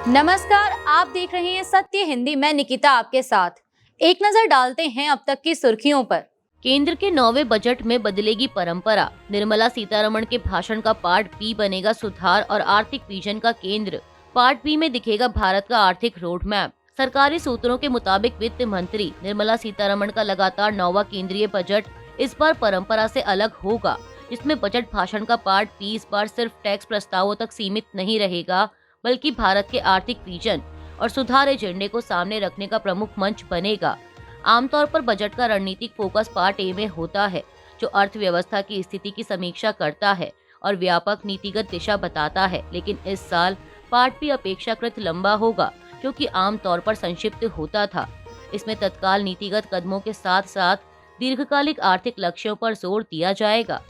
नमस्कार, आप देख रहे हैं सत्य हिंदी। मैं निकिता आपके साथ। एक नजर डालते हैं अब तक की सुर्खियों पर। केंद्र के 9वें बजट में बदलेगी परंपरा। निर्मला सीतारमण के भाषण का पार्ट बी बनेगा सुधार और आर्थिक विजन का केंद्र। पार्ट बी में दिखेगा भारत का आर्थिक रोड मैप। सरकारी सूत्रों के मुताबिक वित्त मंत्री निर्मला सीतारमण का लगातार 9वां केंद्रीय बजट इस बार परंपरा से अलग होगा, जिसमें बजट भाषण का पार्ट बी इस बार सिर्फ टैक्स प्रस्तावों तक सीमित नहीं रहेगा, बल्कि भारत के आर्थिक विजन और सुधार एजेंडे को सामने रखने का प्रमुख मंच बनेगा। आमतौर पर बजट का रणनीतिक फोकस पार्ट ए में होता है, जो अर्थव्यवस्था की स्थिति की समीक्षा करता है और व्यापक नीतिगत दिशा बताता है। लेकिन इस साल पार्ट बी अपेक्षाकृत लंबा होगा, क्योंकि आमतौर पर संक्षिप्त होता था। इसमें तत्काल नीतिगत कदमों के साथ साथ दीर्घकालिक आर्थिक लक्ष्यों पर जोर दिया जाएगा।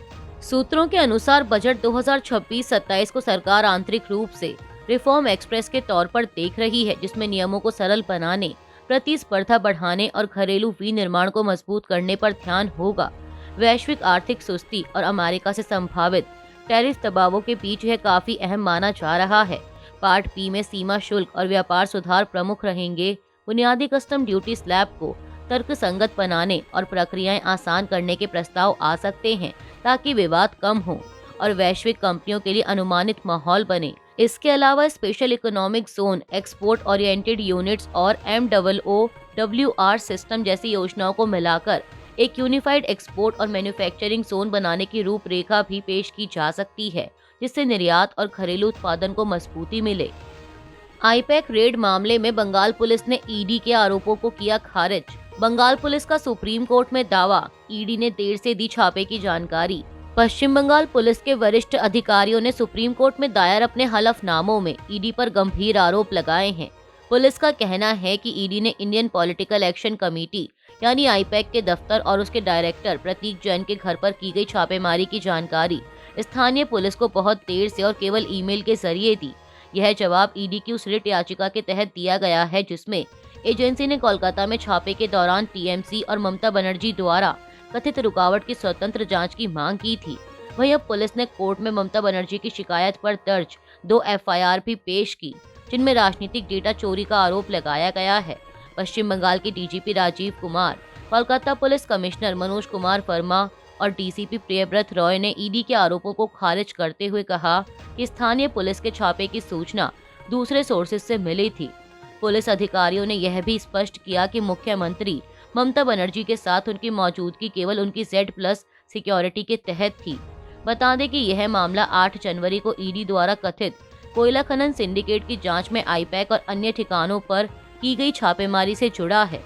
सूत्रों के अनुसार बजट 2026-27 को सरकार आंतरिक रूप से रिफॉर्म एक्सप्रेस के तौर पर देख रही है, जिसमें नियमों को सरल बनाने, प्रतिस्पर्धा बढ़ाने और घरेलू विनिर्माण को मजबूत करने पर ध्यान होगा। वैश्विक आर्थिक सुस्ती और अमेरिका से संभावित टैरिफ दबावों के बीच यह काफी अहम माना जा रहा है। पार्ट बी में सीमा शुल्क और व्यापार सुधार प्रमुख रहेंगे। बुनियादी कस्टम ड्यूटी स्लैब को तर्कसंगत बनाने और प्रक्रियाएं आसान करने के प्रस्ताव आ सकते हैं, ताकि विवाद कम हो और वैश्विक कंपनियों के लिए अनुमानित माहौल बने। इसके अलावा special economic zone, export oriented units और MOOWR सिस्टम जैसी योजनाओं को मिलाकर एक यूनिफाइड एक्सपोर्ट और मैन्युफैक्चरिंग जोन बनाने की रूपरेखा भी पेश की जा सकती है, जिससे निर्यात और घरेलू उत्पादन को मजबूती मिले। आईपैक रेड मामले में बंगाल पुलिस ने ईडी के आरोपों को किया खारिज। बंगाल पुलिस का सुप्रीम कोर्ट में दावा, ईडी ने देर से दी छापे की जानकारी। पश्चिम बंगाल पुलिस के वरिष्ठ अधिकारियों ने सुप्रीम कोर्ट में दायर अपने हलफनामों में ईडी पर गंभीर आरोप लगाए हैं। पुलिस का कहना है कि ईडी ने इंडियन पॉलिटिकल एक्शन कमेटी यानी आईपैक के दफ्तर और उसके डायरेक्टर प्रतीक जैन के घर पर की गई छापेमारी की जानकारी स्थानीय पुलिस को बहुत देर से और केवल ईमेल के जरिए दी। यह जवाब ईडी की उस रिट याचिका के तहत दिया गया है, जिसमें एजेंसी ने कोलकाता में छापे के दौरान टीएमसी और ममता बनर्जी द्वारा कथित रुकावट की स्वतंत्र जांच की मांग की थी। वहीं अब पुलिस ने कोर्ट में ममता बनर्जी की शिकायत पर दर्ज 2 एफआईआर भी पेश की, जिनमें राजनीतिक डेटा चोरी का आरोप लगाया गया है। पश्चिम बंगाल के DGP Rajeev Kumar, Kolkata police commissioner Manoj Kumar Verma और डीसीपी प्रियव्रत रॉय ने ईडी के आरोपों को खारिज करते हुए कहा कि स्थानीय पुलिस के छापे की सूचना दूसरे सोर्सेज से मिली थी। पुलिस अधिकारियों ने यह भी स्पष्ट किया कि मुख्यमंत्री ममता बनर्जी के साथ उनकी मौजूदगी केवल उनकी Z+ सिक्योरिटी के तहत थी। बता दें कि यह मामला 8 जनवरी को ईडी द्वारा कथित कोयला खनन सिंडिकेट की जांच में आईपैक और अन्य ठिकानों पर की गई छापेमारी से जुड़ा है।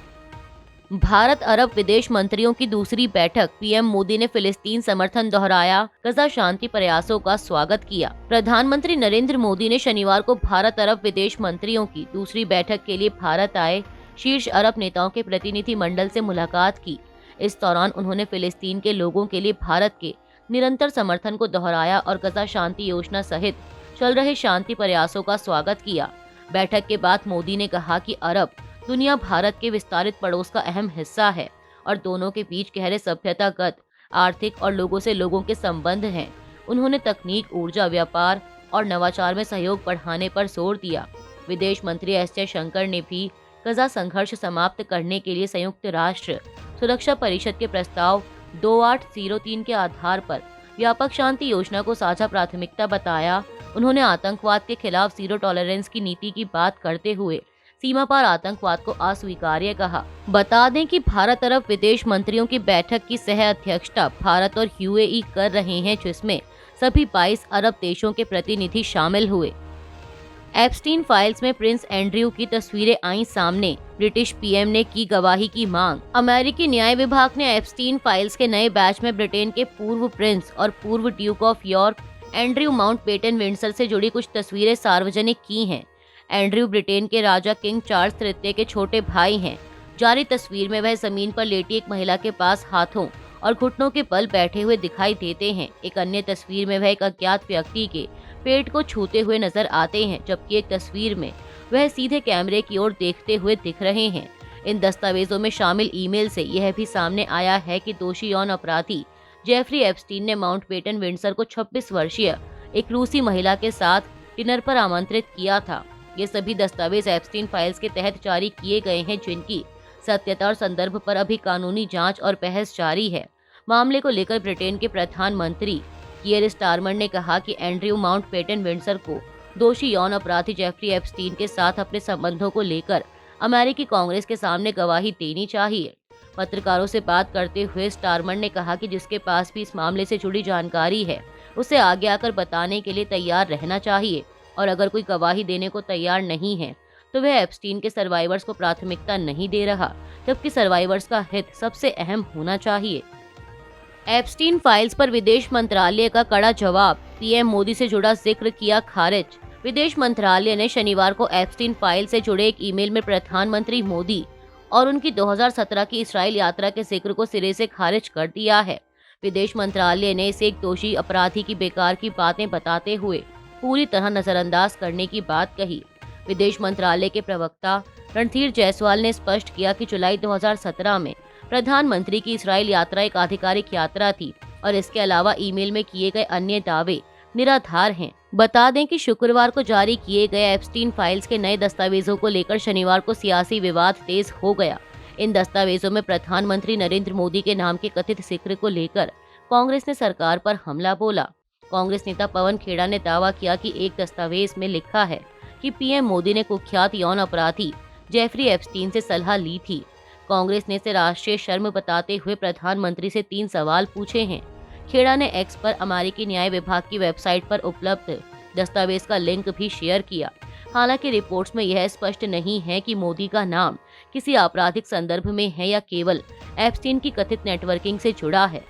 भारत अरब विदेश मंत्रियों की दूसरी बैठक। पीएम मोदी ने फिलिस्तीन समर्थन दोहराया, गजा शांति प्रयासों का स्वागत किया। प्रधानमंत्री नरेंद्र मोदी ने शनिवार को भारत अरब विदेश मंत्रियों की दूसरी बैठक के लिए भारत आए शीर्ष अरब नेताओं के प्रतिनिधि मंडल से मुलाकात की। इस दौरान उन्होंने फिलिस्तीन के लोगों के लिए भारत के निरंतर समर्थन को दोहराया और गजा शांति योजना सहित चल रहे शांति प्रयासों का स्वागत किया। बैठक के बाद मोदी ने कहा कि अरब दुनिया भारत के विस्तारित पड़ोस का अहम हिस्सा है और दोनों के बीच गहरे सभ्यतागत, आर्थिक और लोगों से लोगों के संबंध हैं। उन्होंने तकनीक, ऊर्जा, व्यापार और नवाचार में सहयोग बढ़ाने पर जोर दिया। विदेश मंत्री एस जयशंकर ने भी गजा संघर्ष समाप्त करने के लिए संयुक्त राष्ट्र सुरक्षा परिषद के प्रस्ताव 2803 के आधार पर व्यापक शांति योजना को साझा प्राथमिकता बताया। उन्होंने आतंकवाद के खिलाफ जीरो टॉलरेंस की नीति की बात करते हुए सीमा पार आतंकवाद को अस्वीकार्य कहा। बता दें कि भारत अरब विदेश मंत्रियों की बैठक की सह अध्यक्षता भारत और यूएई कर रहे हैं, जिसमें सभी 22 अरब देशों के प्रतिनिधि शामिल हुए। एप्स्टीन फाइल्स में प्रिंस एंड्रयू की तस्वीरें आई सामने। ब्रिटिश पीएम ने की गवाही की मांग। अमेरिकी न्याय विभाग ने एप्स्टीन फाइल्स के नए बैच में ब्रिटेन के पूर्व प्रिंस और पूर्व Duke of York Andrew Mountbatten Windsor से जुड़ी कुछ तस्वीरें सार्वजनिक की हैं। एंड्रयू ब्रिटेन के राजा किंग चार्ल्स तृतीय के छोटे भाई हैं। जारी तस्वीर में वह जमीन पर लेटी एक महिला के पास हाथों और घुटनों के बल बैठे हुए दिखाई देते हैं। एक अन्य तस्वीर में वह एक अज्ञात व्यक्ति के पेट को छूते हुए नजर आते हैं, जबकि एक तस्वीर में वह सीधे कैमरे की ओर देखते हुए दिख रहे हैं। इन दस्तावेजों में शामिल ईमेल से यह भी सामने आया है कि दोषी यौन अपराधी जेफरी एप्स्टीन ने माउंटबेटन विंडसर को 26 वर्षीय एक रूसी महिला के साथ डिनर पर आमंत्रित किया था। ये सभी दस्तावेज एप्स्टीन फाइल्स के तहत जारी किए गए हैं, जिनकी सत्यता और संदर्भ पर अभी कानूनी जांच और बहस जारी है। मामले को लेकर ब्रिटेन के प्रधानमंत्री कियर स्टारमर ने कहा कि एंड्रयू माउंटबेटन विंडसर को दोषी यौन अपराधी जेफरी एप्स्टीन के साथ अपने संबंधों को लेकर अमेरिकी कांग्रेस के सामने गवाही देनी चाहिए। पत्रकारों से बात करते हुए स्टारमर ने कहा कि जिसके पास भी इस मामले से जुड़ी जानकारी है, उसे आगे आकर बताने के लिए तैयार रहना चाहिए, और अगर कोई गवाही देने को तैयार नहीं है तो वह एप्स्टीन के सर्वाइवर्स को प्राथमिकता नहीं दे रहा, जबकि सर्वाइवर्स का हित सबसे अहम होना चाहिए। एप्स्टीन फाइल्स पर विदेश मंत्रालय का कड़ा जवाब, पीएम मोदी से जुड़ा जिक्र किया खारिज। विदेश मंत्रालय ने शनिवार को एप्स्टीन फाइल से जुड़े एक ईमेल में प्रधानमंत्री मोदी और उनकी 2017 की इस्राइल यात्रा के जिक्र को सिरे से खारिज कर दिया है। विदेश मंत्रालय ने इसे एक दोषी अपराधी की बेकार की बातें बताते हुए पूरी तरह नजरअंदाज करने की बात कही। विदेश मंत्रालय के प्रवक्ता रणधीर जायसवाल ने स्पष्ट किया कि जुलाई 2017 में प्रधानमंत्री की इस्राइल यात्रा एक आधिकारिक यात्रा थी और इसके अलावा ईमेल में किए गए अन्य दावे निराधार हैं। बता दें कि शुक्रवार को जारी किए गए एप्स्टीन फाइल्स के नए दस्तावेजों को लेकर शनिवार को सियासी विवाद तेज हो गया। इन दस्तावेजों में प्रधानमंत्री नरेंद्र मोदी के नाम के कथित जिक्र को लेकर कांग्रेस ने सरकार पर हमला बोला। कांग्रेस नेता पवन खेड़ा ने दावा किया कि एक दस्तावेज में लिखा है कि पीएम मोदी ने कुख्यात यौन अपराधी जेफरी एप्स्टीन से सलाह ली थी। कांग्रेस ने इसे राष्ट्रीय शर्म बताते हुए प्रधानमंत्री से 3 सवाल पूछे हैं। खेड़ा ने एक्स पर अमेरिकी न्याय विभाग की वेबसाइट पर उपलब्ध दस्तावेज का लिंक भी शेयर किया। हालांकि रिपोर्ट्स में यह स्पष्ट नहीं है कि मोदी का नाम किसी आपराधिक संदर्भ में है या केवल एप्स्टीन की कथित नेटवर्किंग से जुड़ा है।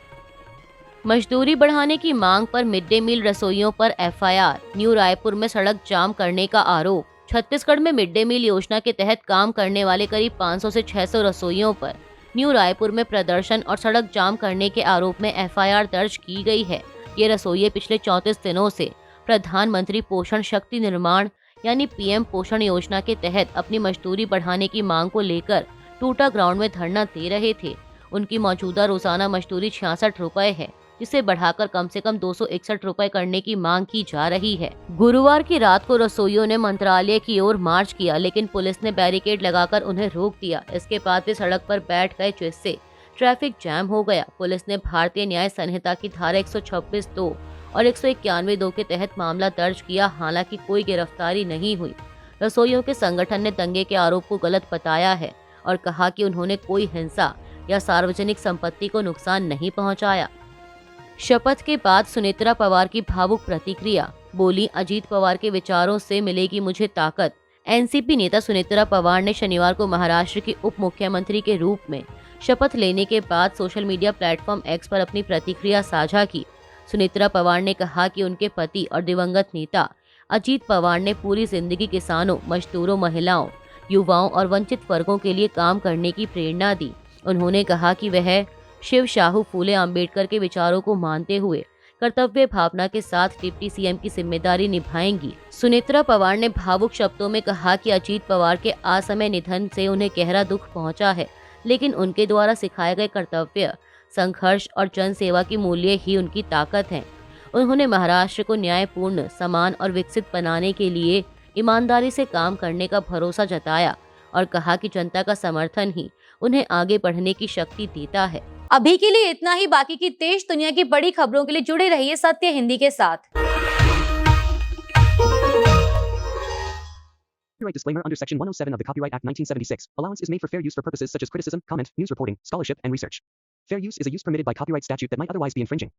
मजदूरी बढ़ाने की मांग पर मिड डे मील रसोइयों पर एफआईआर, न्यू रायपुर में सड़क जाम करने का आरोप। छत्तीसगढ़ में मिड डे मील योजना के तहत काम करने वाले करीब 500 से 600 रसोइयों पर न्यू रायपुर में प्रदर्शन और सड़क जाम करने के आरोप में एफआईआर दर्ज की गई है। ये रसोइये पिछले 34 दिनों से प्रधानमंत्री पोषण शक्ति निर्माण यानी पीएम पोषण योजना के तहत अपनी मजदूरी बढ़ाने की मांग को लेकर टूटा ग्राउंड में धरना दे रहे थे। उनकी मौजूदा रोजाना मजदूरी 66 रुपए है, जिसे बढ़ाकर कम से कम 261 रुपए करने की मांग की जा रही है। गुरुवार की रात को रसोइयों ने मंत्रालय की ओर मार्च किया, लेकिन पुलिस ने बैरिकेड लगाकर उन्हें रोक दिया। इसके बाद वे सड़क पर बैठ गए, जिससे ट्रैफिक जैम हो गया। पुलिस ने भारतीय न्याय संहिता की धारा 126(2) और 191(2) के तहत मामला दर्ज किया। हालांकि कोई गिरफ्तारी नहीं हुई। रसोइयों के संगठन ने दंगे के आरोप को गलत बताया है और कहा कि उन्होंने कोई हिंसा या सार्वजनिक संपत्ति को नुकसान नहीं पहुंचाया। शपथ के बाद सुनेत्रा पवार की भावुक प्रतिक्रिया, बोली अजीत पवार के विचारों से मिलेगी मुझे ताकत। एनसीपी नेता सुनेत्रा पवार ने शनिवार को महाराष्ट्र की उप मुख्यमंत्री के रूप में शपथ लेने के बाद सोशल मीडिया प्लेटफॉर्म एक्स पर अपनी प्रतिक्रिया साझा की। सुनेत्रा पवार ने कहा कि उनके पति और दिवंगत नेता अजीत पवार ने पूरी जिंदगी किसानों, मजदूरों, महिलाओं, युवाओं और वंचित वर्गों के लिए काम करने की प्रेरणा दी। उन्होंने कहा कि वह शिव शाहू फूले अंबेडकर के विचारों को मानते हुए कर्तव्य भावना के साथ डिप्टी सीएम की जिम्मेदारी निभाएंगी। सुनेत्रा पवार ने भावुक शब्दों में कहा कि अजीत पवार के असमय निधन से उन्हें गहरा दुख पहुंचा है, लेकिन उनके द्वारा सिखाए गए कर्तव्य, संघर्ष और जन सेवा की मूल्य ही उनकी ताकत हैं। उन्होंने महाराष्ट्र को न्यायपूर्ण, समान और विकसित बनाने के लिए ईमानदारी से काम करने का भरोसा जताया और कहा कि जनता का समर्थन ही उन्हें आगे बढ़ने की शक्ति देता है। अभी के लिए इतना ही। बाकी की देश दुनिया की बड़ी खबरों के लिए जुड़े रहिए सत्य हिंदी के साथ। Copyright disclaimer under Section 107 of the Copyright Act 1976. Allowance is made for fair use for purposes such as criticism, comment, news reporting, scholarship, and research. Fair use is a use permitted by copyright statute that might otherwise be infringing.